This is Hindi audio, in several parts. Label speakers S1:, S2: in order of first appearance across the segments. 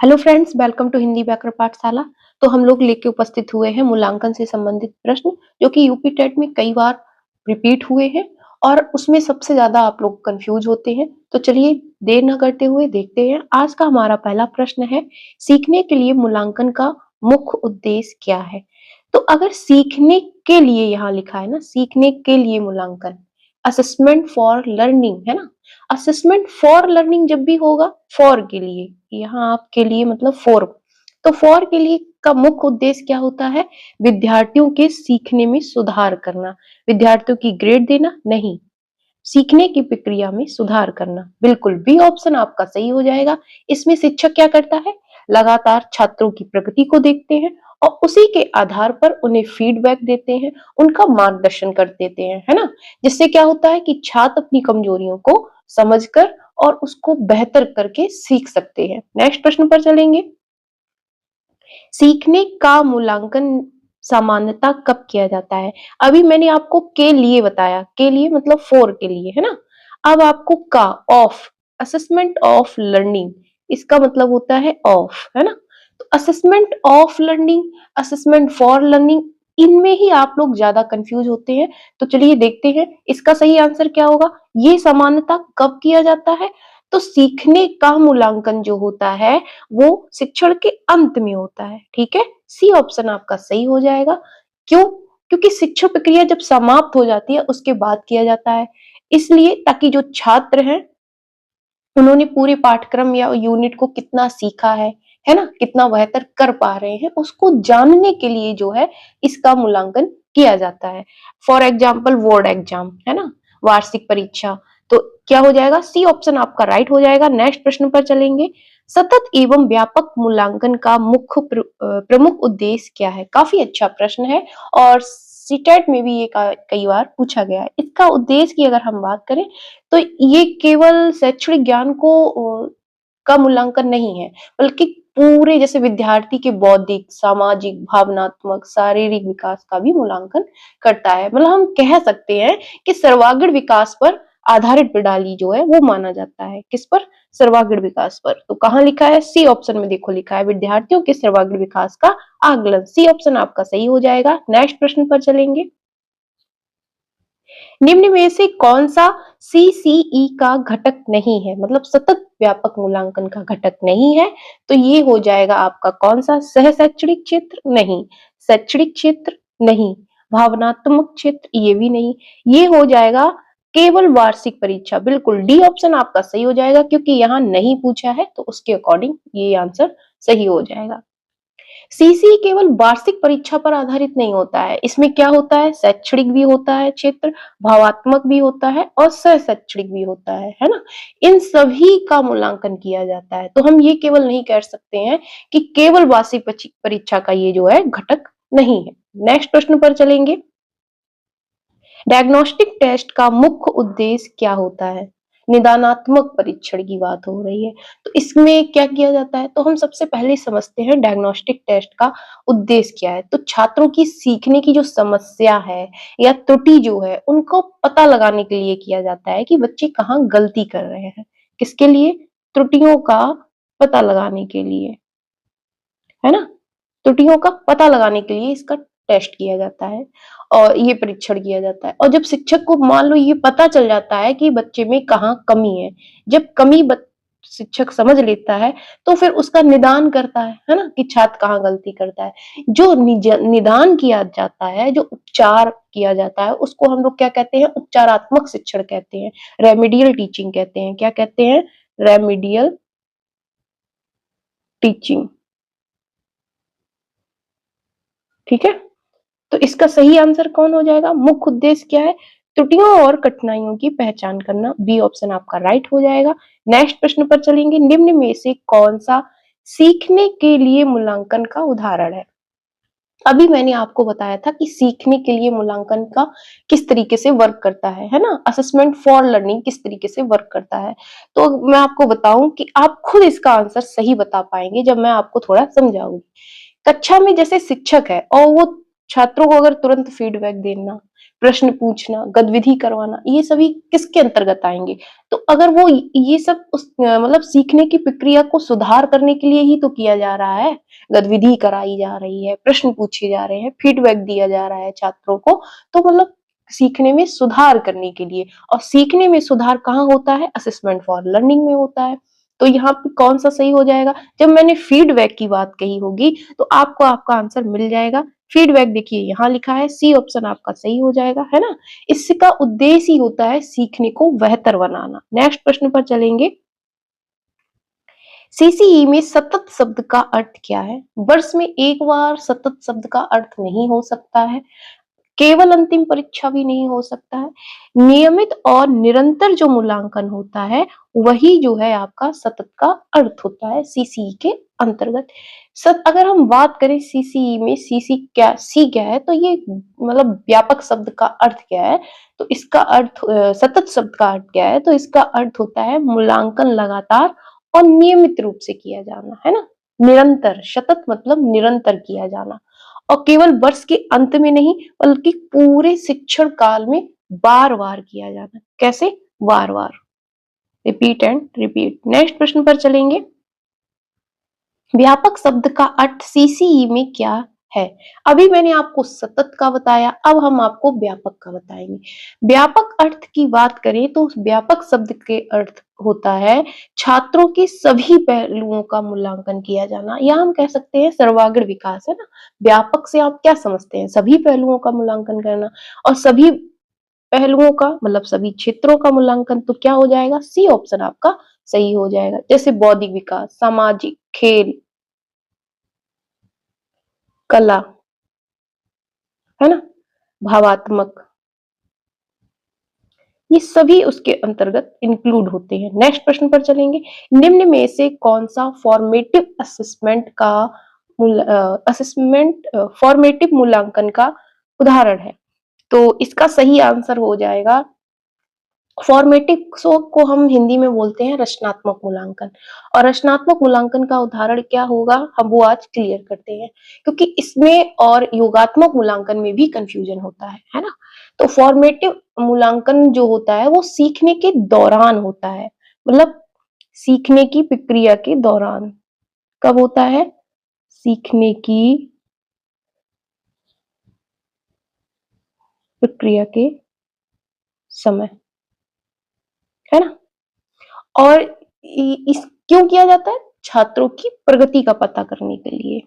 S1: Hello friends, welcome to Hindi व्याकरण पाठशाला। तो हम लोग लेके उपस्थित हुए हैं मूल्यांकन से संबंधित प्रश्न, जो कि यूपी टेट में कई बार रिपीट हुए हैं और उसमें सबसे ज्यादा आप लोग कंफ्यूज होते हैं। तो चलिए देर न करते हुए देखते हैं। आज का हमारा पहला प्रश्न है, सीखने के लिए मूल्यांकन का मुख्य उद्देश्य क्या है। तो अगर सीखने के लिए यहाँ लिखा है ना, सीखने के लिए मूल्यांकन, असेसमेंट फॉर लर्निंग है ना। असेसमेंट फॉर लर्निंग जब भी होगा, फॉर के लिए, यहाँ आपके लिए मतलब फॉर, तो फॉर के लिए का मुख्य उद्देश्य क्या होता है? विद्यार्थियों के सीखने में सुधार करना। विद्यार्थियों की ग्रेड देना नहीं, सीखने की प्रक्रिया में सुधार करना। बिल्कुल बी ऑप्शन आपका सही हो जाएगा। इसमें शिक्षक क्या करता है? लगातार छात्रों की प्रगति को देखते हैं और उसी के आधार पर उन्हें फीडबैक देते हैं, उनका मार्गदर्शन कर देते हैं, है ना। जिससे क्या होता है कि छात्र अपनी कमजोरियों को समझकर और उसको बेहतर करके सीख सकते हैं। नेक्स्ट प्रश्न पर चलेंगे। सीखने का मूल्यांकन सामान्यता कब किया जाता है? अभी मैंने आपको के लिए बताया, के लिए मतलब फॉर के लिए, है ना। अब आपको का, ऑफ, असेसमेंट ऑफ लर्निंग, इसका मतलब होता है ऑफ, है ना। तो assessment of learning, assessment for learning, इनमें ही आप लोग ज्यादा कंफ्यूज होते हैं। तो चलिए देखते हैं इसका सही आंसर क्या होगा। ये समानता कब किया जाता है? तो सीखने का मूल्यांकन जो होता है वो शिक्षण के अंत में होता है। ठीक है, सी ऑप्शन आपका सही हो जाएगा। क्यों? क्योंकि शिक्षण प्रक्रिया जब समाप्त हो जाती है उसके बाद किया जाता है, इसलिए ताकि जो छात्र हैं उन्होंने पूरे पाठ्यक्रम या यूनिट को कितना सीखा है ना, कितना बेहतर कर पा रहे हैं, उसको जानने के लिए जो है इसका मूल्यांकन किया जाता है। फॉर एग्जाम्पल बोर्ड एग्जाम, है ना, वार्षिक परीक्षा। तो क्या हो जाएगा? सी ऑप्शन आपका राइट हो जाएगा। नेक्स्ट प्रश्न पर चलेंगे। सतत एवं व्यापक मूल्यांकन का मुख्य प्रमुख उद्देश्य क्या है? काफी अच्छा प्रश्न है और सीटेट में भी ये कई बार पूछा गया है। इसका उद्देश्य की अगर हम बात करें तो ये केवल शैक्षणिक ज्ञान को का मूल्यांकन नहीं है, बल्कि पूरे जैसे विद्यार्थी के बौद्धिक, सामाजिक, भावनात्मक, शारीरिक विकास का भी मूल्यांकन करता है। मतलब हम कह सकते हैं कि सर्वांगीण विकास पर आधारित प्रणाली जो है वो माना जाता है। किस पर? सर्वांगीण विकास पर। तो कहाँ लिखा है? सी ऑप्शन में देखो लिखा है, विद्यार्थियों के सर्वांगीण विकास का आकलन। सी ऑप्शन आपका सही हो जाएगा। नेक्स्ट प्रश्न पर चलेंगे। निम्न में से कौन सा सीसीई का घटक नहीं है? मतलब सतत व्यापक मूल्यांकन का घटक नहीं है। तो ये हो जाएगा आपका कौन सा? सह शैक्षणिक क्षेत्र नहीं, शैक्षणिक क्षेत्र नहीं, भावनात्मक क्षेत्र ये भी नहीं। ये हो जाएगा केवल वार्षिक परीक्षा। बिल्कुल डी ऑप्शन आपका सही हो जाएगा, क्योंकि यहाँ नहीं पूछा है तो उसके अकॉर्डिंग ये आंसर सही हो जाएगा। सीसी केवल वार्षिक परीक्षा पर आधारित नहीं होता है, इसमें क्या होता है? शैक्षणिक भी होता है क्षेत्र, भावात्मक भी होता है और सह शैक्षणिक भी होता है ना। इन सभी का मूल्यांकन किया जाता है। तो हम ये केवल नहीं कह सकते हैं कि केवल वार्षिक परीक्षा का ये जो है घटक नहीं है। नेक्स्ट प्रश्न पर चलेंगे। डायग्नोस्टिक टेस्ट का मुख्य उद्देश्य क्या होता है? निदानात्मक परीक्षण की बात हो रही है। तो इसमें क्या किया जाता है? तो हम सबसे पहले समझते हैं डायग्नोस्टिक टेस्ट का उद्देश्य क्या है। तो छात्रों की सीखने की जो समस्या है या त्रुटि जो है उनको पता लगाने के लिए किया जाता है कि बच्चे कहाँ गलती कर रहे हैं। किसके लिए? त्रुटियों का पता लगाने के लिए, है ना। त्रुटियों का पता लगाने के लिए इसका टेस्ट किया जाता है और ये परीक्षण किया जाता है। और जब शिक्षक को मान लो ये पता चल जाता है कि बच्चे में कहाँ कमी है, जब कमी शिक्षक समझ लेता है तो फिर उसका निदान करता है ना, कि छात्र कहाँ गलती करता है। जो निदान किया जाता है, जो उपचार किया जाता है, उसको हम लोग क्या कहते हैं? उपचारात्मक शिक्षण कहते हैं, रेमिडियल टीचिंग कहते हैं। क्या कहते हैं? Remedial teaching. ठीक है, तो इसका सही आंसर कौन हो जाएगा? मुख्य उद्देश्य क्या है? त्रुटियों और कठिनाइयों की पहचान करना। बी ऑप्शन आपका राइट हो जाएगा। नेक्स्ट प्रश्न पर चलेंगे। निम्न में से कौन सा सीखने के लिए मूल्यांकन का उदाहरण है? अभी मैंने आपको बताया था कि सीखने के लिए मूल्यांकन का किस तरीके से वर्क करता है ना। असेसमेंट फॉर लर्निंग किस तरीके से वर्क करता है। तो मैं आपको बताऊं कि आप खुद इसका आंसर सही बता पाएंगे जब मैं आपको थोड़ा समझाऊंगी। कक्षा में जैसे शिक्षक है और वो छात्रों को अगर तुरंत फीडबैक देना, प्रश्न पूछना, गतिविधि करवाना, ये सभी किसके अंतर्गत आएंगे? तो अगर वो ये सब उस मतलब सीखने की प्रक्रिया को सुधार करने के लिए ही तो किया जा रहा है, गतिविधि कराई जा रही है, प्रश्न पूछे जा रहे हैं, फीडबैक दिया जा रहा है छात्रों को, तो मतलब सीखने में सुधार करने के लिए। और सीखने में सुधार कहाँ होता है? असेसमेंट फॉर लर्निंग में होता है। तो यहाँ पे कौन सा सही हो जाएगा? जब मैंने फीडबैक की बात कही होगी तो आपको आपका आंसर मिल जाएगा। फीडबैक देखिए यहाँ लिखा है, सी ऑप्शन आपका सही हो जाएगा, है ना? इसका उद्देश्य ही होता है सीखने को बेहतर बनाना। नेक्स्ट प्रश्न पर चलेंगे। सीसीई में सतत शब्द का अर्थ क्या है? वर्ष में एक बार सतत शब्द का अर्थ नहीं हो सकता है, केवल अंतिम परीक्षा भी नहीं हो सकता है। नियमित और निरंतर जो मूल्यांकन होता है वही जो है आपका सतत का अर्थ होता है सीसीई के अंतर्गत। अगर हम बात करें सीसीई में सी क्या है, तो ये मतलब व्यापक शब्द का अर्थ क्या है? तो इसका अर्थ सतत शब्द का अर्थ क्या है? तो इसका अर्थ होता है मूल्यांकन लगातार और नियमित रूप से किया जाना, है ना? निरंतर, सतत मतलब निरंतर किया जाना। और केवल वर्ष के अंत में नहीं बल्कि पूरे शिक्षण काल में बार बार किया जाना। कैसे? बार बार, रिपीट एंड रिपीट। नेक्स्ट प्रश्न पर चलेंगे। व्यापक शब्द का अर्थ सीसीई में क्या है? अभी मैंने आपको सतत का बताया, अब हम आपको व्यापक का बताएंगे। व्यापक अर्थ की बात करें तो व्यापक शब्द के अर्थ होता है छात्रों के सभी पहलुओं का मूल्यांकन किया जाना, या हम कह सकते हैं सर्वांगीण विकास, है ना? व्यापक से आप क्या समझते हैं? सभी पहलुओं का मूल्यांकन करना, और सभी पहलुओं का मतलब सभी क्षेत्रों का मूल्यांकन, तो क्या हो जाएगा? सी ऑप्शन आपका सही हो जाएगा। जैसे बौद्धिक विकास, सामाजिक, खेल, कला, है ना, भावात्मक, ये सभी उसके अंतर्गत इंक्लूड होते हैं। नेक्स्ट प्रश्न पर चलेंगे। निम्न में से कौन सा फॉर्मेटिव असेसमेंट का फॉर्मेटिव मूल्यांकन का उदाहरण है? तो इसका सही आंसर हो जाएगा, फॉर्मेटिव शो को हम हिंदी में बोलते हैं रचनात्मक मूल्यांकन। और रचनात्मक मूल्यांकन का उदाहरण क्या होगा, हम वो आज क्लियर करते हैं, क्योंकि इसमें और योगात्मक मूल्यांकन में भी कंफ्यूजन होता है ना? तो फॉर्मेटिव मूल्यांकन जो होता है वो सीखने के दौरान होता है, मतलब सीखने की प्रक्रिया के दौरान। कब होता है? सीखने की प्रक्रिया के समय, है ना? और इस क्यों किया जाता है? छात्रों की प्रगति का पता करने के लिए,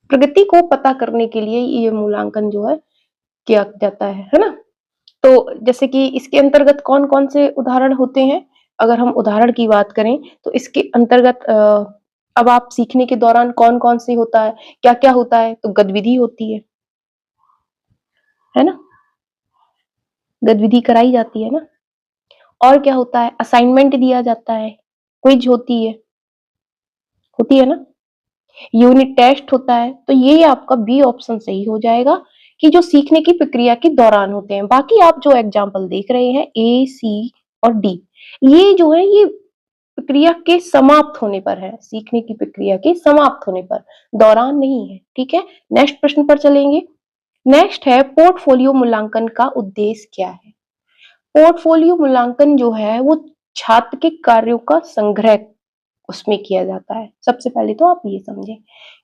S1: प्रगति को पता करने के लिए ये मूल्यांकन जो है किया जाता है ना? तो जैसे कि इसके अंतर्गत कौन-कौन से उदाहरण होते हैं? अगर हम उदाहरण की बात करें तो इसके अंतर्गत अब आप सीखने के दौरान कौन-कौन से होता है, क्या-क्या होता है? तो गतिविधि होती है ना? गतिविधि कराई जाती है ना? और क्या होता है? असाइनमेंट दिया जाता है, क्विज होती है ना? यूनिट टेस्ट होता है। तो ये आपका बी ऑप्शन सही हो जाएगा कि जो सीखने की प्रक्रिया के दौरान होते हैं। बाकी आप जो एग्जाम्पल देख रहे हैं ए, सी और डी, ये जो है ये प्रक्रिया के समाप्त होने पर है, सीखने की प्रक्रिया के समाप्त होने पर, दौरान नहीं है। ठीक है, नेक्स्ट प्रश्न पर चलेंगे। नेक्स्ट है पोर्टफोलियो मूल्यांकन का उद्देश्य क्या है? पोर्टफोलियो मूल्यांकन जो है वो छात्र के कार्यों का संग्रह उसमें किया जाता है। सबसे पहले तो आप ये समझें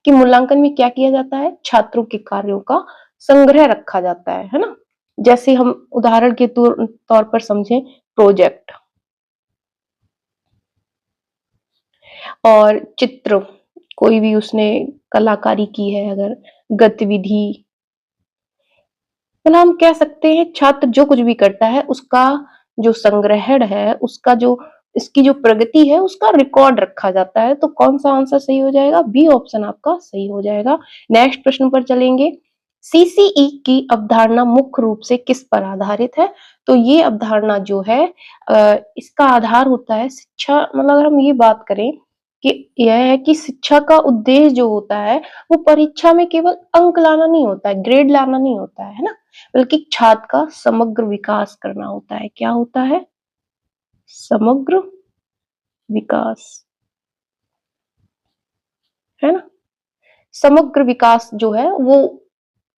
S1: कि मूल्यांकन में क्या किया जाता है? छात्रों के कार्यों का संग्रह रखा जाता है ना? जैसे हम उदाहरण के तौर पर समझें, प्रोजेक्ट और चित्र, कोई भी उसने कलाकारी की है अगर, गतिविधि, मतलब हम कह सकते हैं छात्र जो कुछ भी करता है उसका जो संग्रहण है, उसका जो इसकी जो प्रगति है उसका रिकॉर्ड रखा जाता है। तो कौन सा आंसर सही हो जाएगा? बी ऑप्शन आपका सही हो जाएगा। नेक्स्ट प्रश्न पर चलेंगे। सीसीई की अवधारणा मुख्य रूप से किस पर आधारित है? तो ये अवधारणा जो है इसका आधार होता है शिक्षा, मतलब अगर हम ये बात करें कि यह है कि शिक्षा का उद्देश्य जो होता है वो परीक्षा में केवल अंक लाना नहीं होता है, ग्रेड लाना नहीं होता है ना? बल्कि छात्र का समग्र विकास करना होता है। क्या होता है? समग्र विकास, है ना? समग्र विकास जो है वो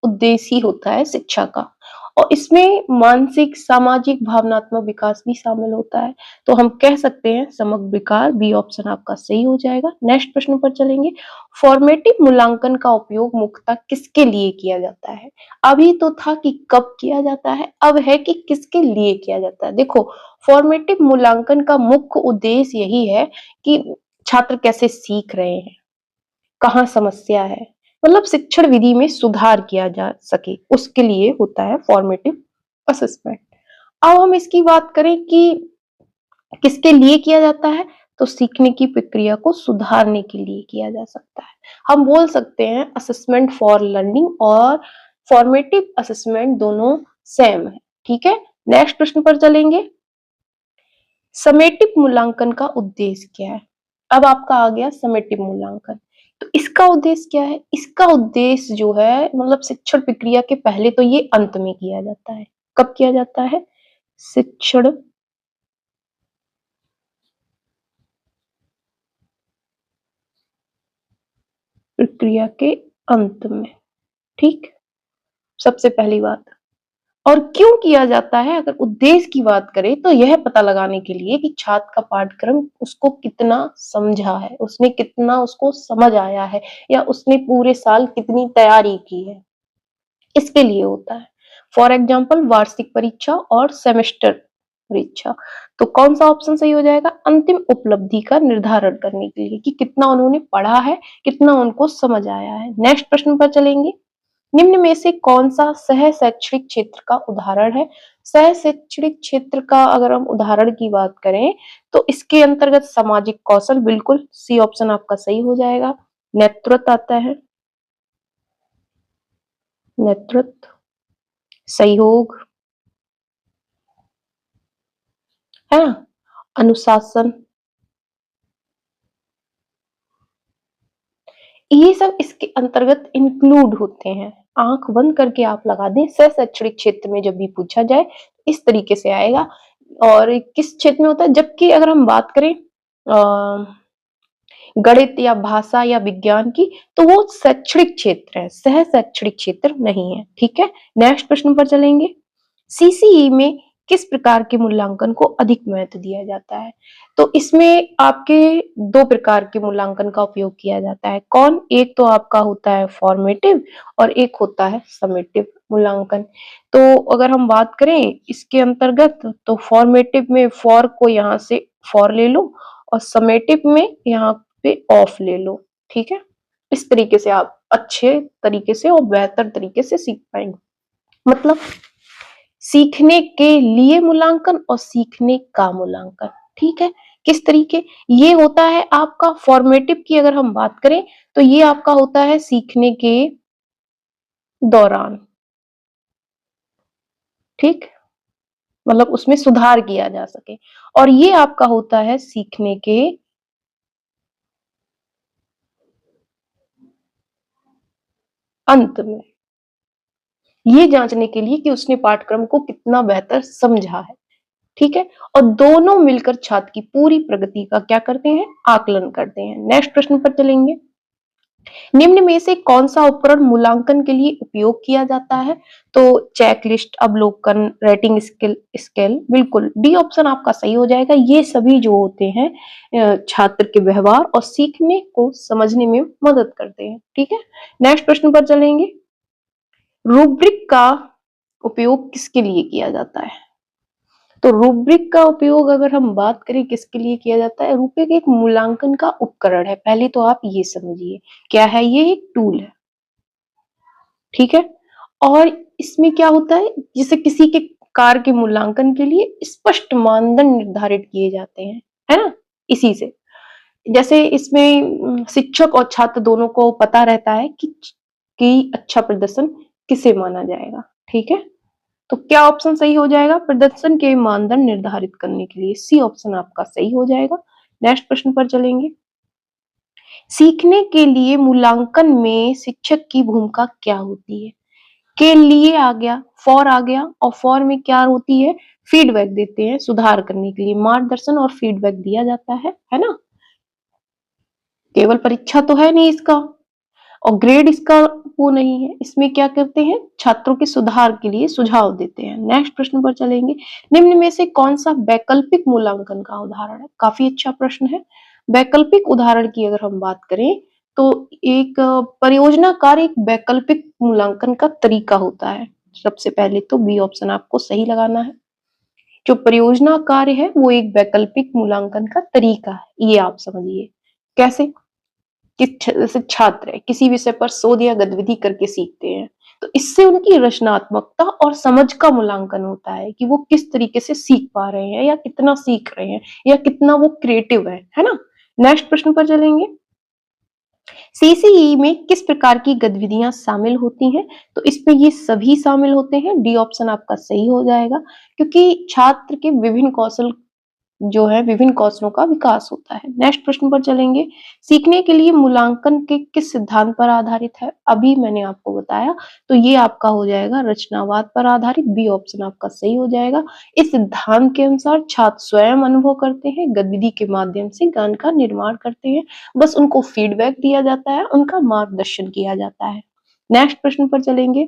S1: उद्देश्य ही होता है शिक्षा का, और इसमें मानसिक, सामाजिक, भावनात्मक विकास भी शामिल होता है। तो हम कह सकते हैं समग्र विकास, बी ऑप्शन आपका सही हो जाएगा। नेक्स्ट प्रश्न पर चलेंगे। फॉर्मेटिव मूल्यांकन का उपयोग मुख्यतः किसके लिए किया जाता है? अभी तो था कि कब किया जाता है, अब है कि किसके लिए किया जाता है। देखो, फॉर्मेटिव मूल्यांकन का मुख्य उद्देश्य यही है कि छात्र कैसे सीख रहे हैं, कहाँ समस्या है, मतलब शिक्षण विधि में सुधार किया जा सके, उसके लिए होता है फॉर्मेटिव असेसमेंट। अब हम इसकी बात करें कि किसके लिए किया जाता है, तो सीखने की प्रक्रिया को सुधारने के लिए किया जा सकता है। हम बोल सकते हैं असेसमेंट फॉर लर्निंग और फॉर्मेटिव असेसमेंट दोनों सेम है। ठीक है, नेक्स्ट प्रश्न पर चलेंगे। समेटिव मूल्यांकन का उद्देश्य क्या है? अब आपका आ गया समेटिव मूल्यांकन। तो इसका उद्देश्य क्या है? इसका उद्देश्य जो है, मतलब शिक्षण प्रक्रिया के पहले तो ये अंत में किया जाता है। कब किया जाता है? शिक्षण प्रक्रिया के अंत में। ठीक, सबसे पहली बात। और क्यों किया जाता है? अगर उद्देश्य की बात करें तो यह पता लगाने के लिए कि छात्र का पाठ्यक्रम उसको कितना समझा है, उसने कितना उसको समझ आया है, या उसने पूरे साल कितनी तैयारी की है, इसके लिए होता है। फॉर एग्जाम्पल वार्षिक परीक्षा और सेमेस्टर परीक्षा। तो कौन सा ऑप्शन सही हो जाएगा? अंतिम उपलब्धि का निर्धारण करने के लिए कि कितना उन्होंने पढ़ा है, कितना उनको समझ आया है। नेक्स्ट प्रश्न पर चलेंगे। निम्न में से कौन सा सह शैक्षणिक क्षेत्र का उदाहरण है? सह शैक्षणिक क्षेत्र का अगर हम उदाहरण की बात करें तो इसके अंतर्गत सामाजिक कौशल, बिल्कुल सी ऑप्शन आपका सही हो जाएगा। नेतृत्व आता है, नेतृत्व, सहयोग, है ना, अनुशासन, ये सब इसके अंतर्गत इंक्लूड होते हैं। आंख बंद करके आप लगा दें, सह शैक्षणिक क्षेत्र में जब भी पूछा जाए इस तरीके से आएगा। और किस क्षेत्र में होता है? जबकि अगर हम बात करें गणित या भाषा या विज्ञान की, तो वो शैक्षणिक क्षेत्र है, सह शैक्षणिक क्षेत्र नहीं है। ठीक है, नेक्स्ट प्रश्न पर चलेंगे। सीसीई में किस प्रकार के मूल्यांकन को अधिक महत्व दिया जाता है? तो इसमें आपके दो प्रकार के मूल्यांकन का उपयोग किया जाता है। कौन? एक तो आपका होता है फॉर्मेटिव और एक होता है समेटिव मूल्यांकन। तो अगर हम बात करें इसके अंतर्गत, तो फॉर्मेटिव में फॉर को यहाँ से फॉर ले लो और समेटिव में यहाँ पे ऑफ ले लो। ठीक है, इस तरीके से आप अच्छे तरीके से और बेहतर तरीके से सीख पाएंगे। मतलब सीखने के लिए मूल्यांकन और सीखने का मूल्यांकन। ठीक है, किस तरीके? ये होता है आपका फॉर्मेटिव की अगर हम बात करें तो ये आपका होता है सीखने के दौरान। ठीक, मतलब उसमें सुधार किया जा सके। और ये आपका होता है सीखने के अंत में, ये जांचने के लिए कि उसने पाठ्यक्रम को कितना बेहतर समझा है। ठीक है, और दोनों मिलकर छात्र की पूरी प्रगति का क्या करते हैं? आकलन करते हैं। नेक्स्ट प्रश्न पर चलेंगे। निम्न में से कौन सा उपकरण मूल्यांकन के लिए उपयोग किया जाता है? तो चेकलिस्ट, अवलोकन, रेटिंग स्केल स्केल, बिल्कुल डी ऑप्शन आपका सही हो जाएगा। ये सभी जो होते हैं छात्र के व्यवहार और सीखने को समझने में मदद करते हैं। ठीक है, नेक्स्ट प्रश्न पर चलेंगे। रूब्रिक का उपयोग किसके लिए किया जाता है? तो रूब्रिक का उपयोग अगर हम बात करें किसके लिए किया जाता है? रूब्रिक एक मूल्यांकन का उपकरण है। पहले तो आप ये समझिए क्या है, ये एक टूल है। ठीक है, और इसमें क्या होता है, जैसे किसी के कार्य के मूल्यांकन के लिए स्पष्ट मानदंड निर्धारित किए जाते हैं, है ना, इसी से। जैसे इसमें शिक्षक और छात्र दोनों को पता रहता है कि अच्छा प्रदर्शन किसे माना जाएगा। ठीक है, तो क्या ऑप्शन सही हो जाएगा? प्रदर्शन के मानदंड निर्धारित करने के लिए सी ऑप्शन आपका सही हो जाएगा। नेक्स्ट प्रश्न पर चलेंगे। सीखने के लिए मूल्यांकन में शिक्षक की भूमिका क्या होती है? के लिए आ गया, फॉर आ गया, और फॉर में क्या होती है? फीडबैक देते हैं, सुधार करने के लिए मार्गदर्शन और फीडबैक दिया जाता है ना। केवल परीक्षा तो है नहीं इसका। और ग्रेड इसका वो नहीं है, इसमें क्या करते हैं, छात्रों के सुधार के लिए सुझाव देते हैं। नेक्स्ट प्रश्न पर चलेंगे, निम्न में से कौन सा वैकल्पिक मूल्यांकन का उदाहरण है? काफी अच्छा प्रश्न है। वैकल्पिक उदाहरण की अगर हम बात करें तो एक परियोजना कार्य एक वैकल्पिक मूल्यांकन का तरीका होता है। सबसे पहले तो बी ऑप्शन आपको सही लगाना है। जो परियोजना कार्य है वो एक वैकल्पिक मूल्यांकन का तरीका है, ये आप समझिए। कैसे? कि जैसे छात्र किसी विषय पर शोध या गतिविधि करके सीखते हैं, तो इससे उनकी रचनात्मकता और समझ का मूल्यांकन होता है कि वो किस तरीके से सीख पा रहे हैं या कितना सीख रहे हैं या कितना वो क्रिएटिव है ना? नेक्स्ट प्रश्न पर चलेंगे, सीसीई में किस प्रकार की गतिविधियां शामिल होती हैं? तो इसमें ये सभी शामिल होते हैं, डी ऑप्शन आपका सही हो जाएगा, क्योंकि छात्र के विभिन्न कौशल जो है विभिन्न कौशलों का विकास होता है। नेक्स्ट प्रश्न पर चलेंगे, सीखने के लिए मूल्यांकन के किस सिद्धांत पर आधारित है? अभी मैंने आपको बताया, तो ये आपका हो जाएगा रचनावाद पर आधारित, बी ऑप्शन आपका सही हो जाएगा। इस सिद्धांत के अनुसार छात्र स्वयं अनुभव करते हैं, गतिविधि के माध्यम से ज्ञान का निर्माण करते हैं, बस उनको फीडबैक दिया जाता है, उनका मार्गदर्शन किया जाता है। नेक्स्ट प्रश्न पर चलेंगे,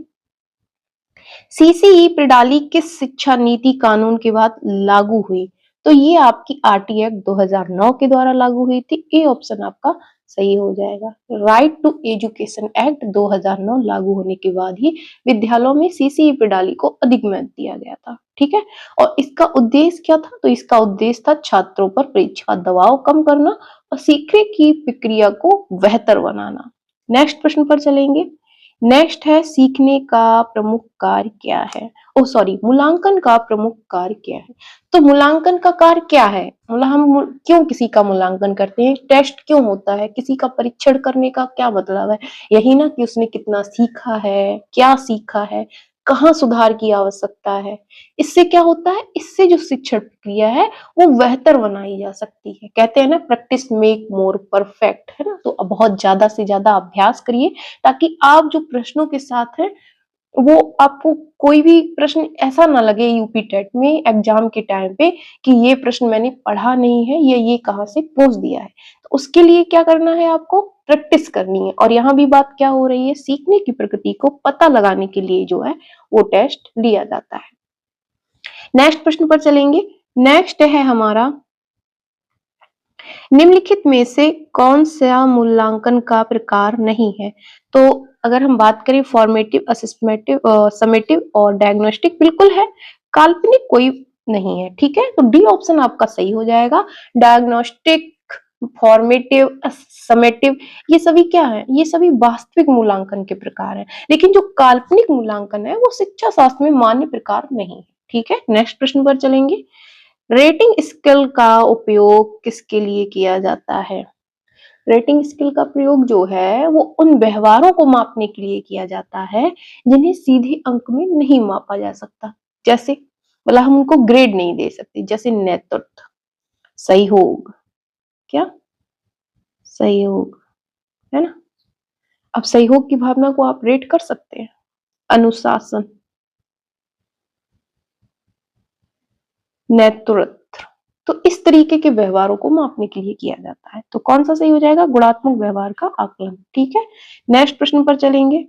S1: सीसीई प्रणाली किस शिक्षा नीति कानून के बाद लागू हुई? तो ये आपकी आरटी एक्ट 2009 के द्वारा लागू हुई थी, ए ऑप्शन आपका सही हो जाएगा। राइट टू एजुकेशन एक्ट 2009 लागू होने के बाद ही विद्यालयों में सीसीई प्रणाली को अधिक महत्व दिया गया था, ठीक है। और इसका उद्देश्य क्या था? तो इसका उद्देश्य था छात्रों पर परीक्षा का दबाव कम करना और सीखने की प्रक्रिया को बेहतर बनाना। नेक्स्ट प्रश्न पर चलेंगे, नेक्स्ट है सीखने का प्रमुख कार्य क्या है? ओ सॉरी, मूल्यांकन का प्रमुख कार्य क्या है? तो मूल्यांकन का कार्य क्या है? मतलब हम क्यों किसी का मूल्यांकन करते हैं? टेस्ट क्यों होता है? किसी का परीक्षण करने का क्या मतलब है? यही ना कि उसने कितना सीखा है, क्या सीखा है, कहाँ सुधार की आवश्यकता है। इससे क्या होता है? इससे जो शिक्षण प्रक्रिया है वो बेहतर बनाई जा सकती है। कहते हैं ना, प्रैक्टिस मेक मोर परफेक्ट, है ना। तो बहुत ज्यादा से ज्यादा अभ्यास करिए ताकि आप जो प्रश्नों के साथ हैं वो आपको कोई भी प्रश्न ऐसा ना लगे यूपी टेट में एग्जाम के टाइम पे कि ये प्रश्न मैंने पढ़ा नहीं है, ये कहाँ से पूछ दिया है। तो उसके लिए क्या करना है? आपको प्रैक्टिस करनी है। और यहाँ भी बात क्या हो रही है? सीखने की प्रकृति को पता लगाने के लिए जो है वो टेस्ट लिया जाता है। नेक्स्ट प्रश्न पर चलेंगे। नेक्स्ट है हमारा, निम्नलिखित में से कौन सा मूल्यांकन का प्रकार नहीं है? तो अगर हम बात करें फॉर्मेटिव, असेसमेटिव, समेटिव और डायग्नोस्टिक, बिल्कुल है। काल्पनिक कोई नहीं है, ठीक है। तो डी ऑप्शन आपका सही हो जाएगा। डायग्नोस्टिक, फॉर्मेटिव, समेटिव, ये सभी क्या है? ये सभी वास्तविक मूल्यांकन के प्रकार हैं। लेकिन जो काल्पनिक मूल्यांकन है वो शिक्षा शास्त्र में मान्य प्रकार नहीं है, ठीक है। नेक्स्ट प्रश्न पर चलेंगे, रेटिंग स्केल का उपयोग किसके लिए किया जाता है? रेटिंग स्केल का प्रयोग जो है वो उन व्यवहारों को मापने के लिए किया जाता है जिन्हें सीधे अंक में नहीं मापा जा सकता। जैसे मतलब हम उनको ग्रेड नहीं दे सकते, जैसे नेतृत्व, सहयोग, क्या सहयोग, है ना। अब सहयोग की भावना को आप रेट कर सकते हैं। अनुशासन, नेतृत्व, तो इस तरीके के व्यवहारों को मापने के लिए किया जाता है। तो कौन सा सही हो जाएगा? गुणात्मक व्यवहार का आकलन, ठीक है। नेक्स्ट प्रश्न पर चलेंगे,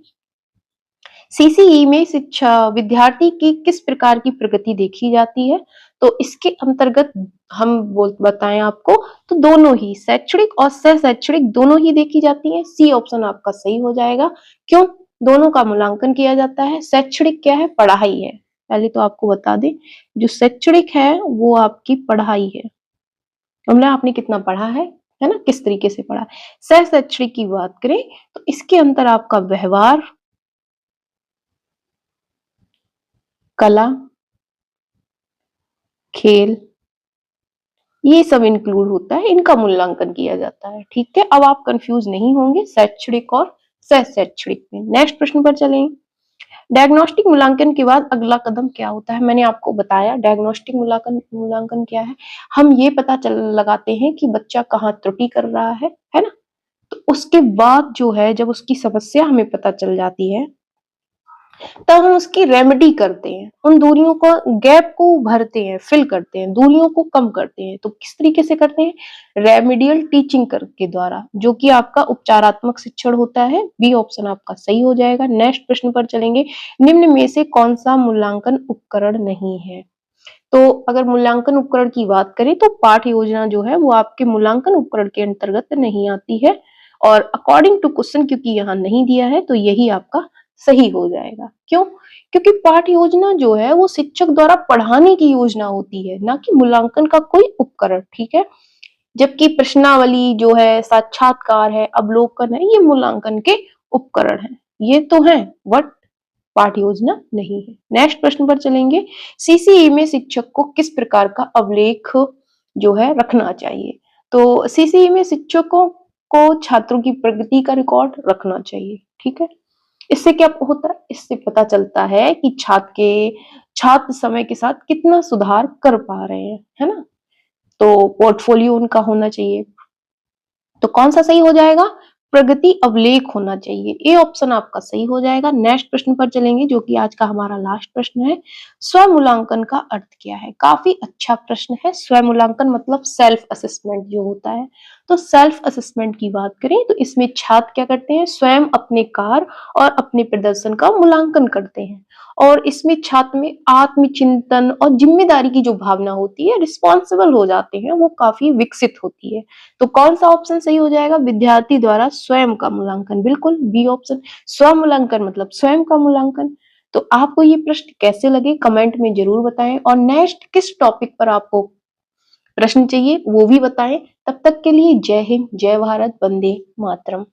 S1: सीसीई में शिक्षा विद्यार्थी की किस प्रकार की प्रगति देखी जाती है? तो इसके अंतर्गत हम बताएं आपको तो दोनों ही शैक्षणिक और सह शैक्षणिक दोनों ही देखी जाती है। सी ऑप्शन आपका सही हो जाएगा। क्यों? दोनों का मूल्यांकन किया जाता है। शैक्षणिक क्या है? पढ़ाई है। पहले तो आपको बता दें, जो शैक्षणिक है वो आपकी पढ़ाई है, मतलब आपने कितना पढ़ा है ना, किस तरीके से पढ़ा। सह शैक्षणिक की बात करें तो इसके अंदर आपका व्यवहार, कला, खेल, ये सब इंक्लूड होता है, इनका मूल्यांकन किया जाता है, ठीक है। अब आप कंफ्यूज नहीं होंगे शैक्षणिक और सह शैक्षणिक में। नेक्स्ट प्रश्न पर चलें, डायग्नोस्टिक मूल्यांकन के बाद अगला कदम क्या होता है? मैंने आपको बताया डायग्नोस्टिक मूल्यांकन क्या है। हम ये पता चल लगाते हैं कि बच्चा कहाँ त्रुटि कर रहा है ना। तो उसके बाद जो है जब उसकी समस्या हमें पता चल जाती है तब हम उसकी रेमेडी करते हैं, उन दूरियों का गैप को भरते हैं, फिल करते हैं, दूरियों को कम करते हैं। तो किस तरीके से करते हैं? रेमेडियल टीचिंग कर के द्वारा, जो कि आपका उपचारात्मक शिक्षण होता है। बी ऑप्शन आपका सही हो जाएगा। नेक्स्ट प्रश्न पर चलेंगे। निम्न में से कौन सा मूल्यांकन उपकरण नहीं है? तो अगर मूल्यांकन उपकरण की बात करें तो पाठ योजना जो है वो आपके मूल्यांकन उपकरण के अंतर्गत नहीं आती है, और अकॉर्डिंग टू क्वेश्चन क्योंकि यहाँ नहीं दिया है तो यही आपका सही हो जाएगा। क्यों? क्योंकि पाठ योजना जो है वो शिक्षक द्वारा पढ़ाने की योजना होती है, ना कि मूल्यांकन का कोई उपकरण। ठीक है? जबकि प्रश्नावली जो है, साक्षात्कार है, अवलोकन है, ये मूल्यांकन के उपकरण हैं। ये तो हैं, बट पाठ योजना नहीं है। नेक्स्ट प्रश्न पर चलेंगे। सीसीई में शिक्षक को किस प्रकार का अवलेख जो है रखना चाहिए? तो सीसीई में शिक्षकों को छात्रों की प्रगति का रिकॉर्ड रखना चाहिए। ठीक है? इससे क्या होता है? इससे पता चलता है कि छात्र समय के साथ कितना सुधार कर पा रहे हैं, है ना? तो पोर्टफोलियो उनका होना चाहिए। तो कौन सा सही हो जाएगा? प्रगति अवलेख होना चाहिए। ए ऑप्शन आपका सही हो जाएगा। नेक्स्ट प्रश्न पर चलेंगे जो कि आज का हमारा लास्ट प्रश्न है। स्वमूल्यांकन का अर्थ क्या है? काफी अच्छा प्रश्न है। स्वमूल्यांकन मतलब सेल्फ असेसमेंट जो होता है। तो सेल्फ असेसमेंट की बात करें तो इसमें छात्र क्या करते हैं? स्वयं अपने कार्य और अपने प्रदर्शन का मूल्यांकन करते हैं, और इसमें छात्र में आत्मचिंतन और जिम्मेदारी की जो भावना होती है, रिस्पॉन्सिबल हो जाते हैं, वो काफी विकसित होती है। तो कौन सा ऑप्शन सही हो जाएगा? विद्यार्थी द्वारा स्वयं का मूल्यांकन। बिल्कुल बी ऑप्शन। स्व मूल्यांकन मतलब स्वयं का मूल्यांकन। तो आपको ये प्रश्न कैसे लगे कमेंट में जरूर बताएं, और नेक्स्ट किस टॉपिक पर आपको प्रश्न चाहिए वो भी बताएं। तब तक के लिए जय हिंद, जय भारत, वंदे मातरम।